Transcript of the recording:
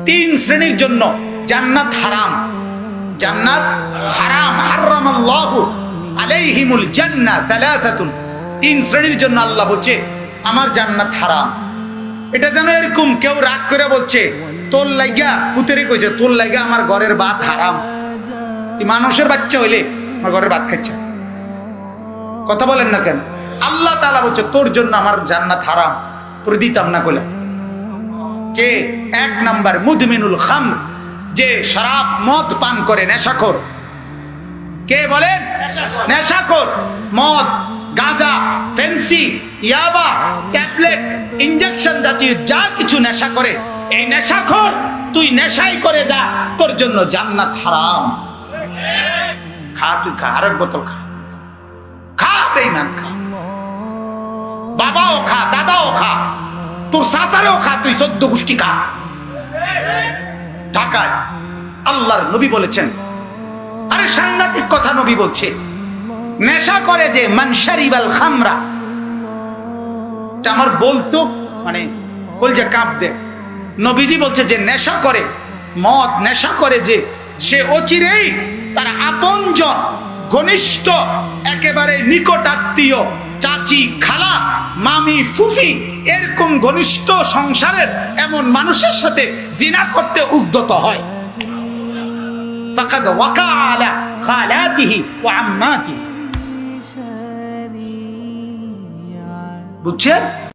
তিন শ্রেণীর জন্য জান্নাত হারাম। জান্নাত হারাম। হারামাল্লাহু আলাইহিমুল জান্নাহ তালাতাতুন। তিন শ্রেণীর জন্য আল্লাহ বলছে আমার জান্নাত হারাম। এটা যেন এরকম কেউ রাগ করে বলছে তোর লাগা পুতেরে কইছে তোর লাগা আমার ঘরের ভাত হারাম। তুই মানুষের বাচ্চা হইলে আমার ঘরের ভাত খাচ্ছে, কথা বলেন না কেন? আল্লাহ তাআলা বলছে তোর জন্য আমার জান্নাত হারাম, তোর দিতাম না কইলা। কে? এক নাম্বার মুদমিনুল খামর, যে শরাব মদ পান করে, নেশাখোর। কে বলেন? নেশাখোর। মদ, গাঁজা, ফেন্সি, ইয়াবা, ট্যাবলেট, ইনজেকশন জাতীয় যা কিছু নেশা করে, এই নেশাখোর তুই নেশাই করে যা, তোর জন্য জান্নাত হারাম। খা, তুই খা, আরেক বোতল খা, খা বেঈমান খা, বাবাও খা, দাদাও খা, তোর সাসারেও খা, তুই 14 গোষ্ঠী খা। ঢাকায় আল্লাহর নবী বলেছেন, আরে সাংঘাতিক কথা নবী বলছে, নেশা করে যে মান শারিবাল খামরা, আমার বলতো মানে বলছে কাঁপ দে। নবীজি বলছে যে নেশা করে মদ, নেশা করে যে সে অচিরেই তার আপনজন, ঘনিষ্ঠ, একেবারে নিকট আত্মীয়, চাচি, খালা, মামি, ফুফি, এরকম ঘনিষ্ঠ সংসারের এমন মানুষের সাথে জিনা করতে উদ্যত হয়। ফাকাদ ওয়াকা আলা খালাতিহি ওয়া আম্মাতিহি। বুঝছেন?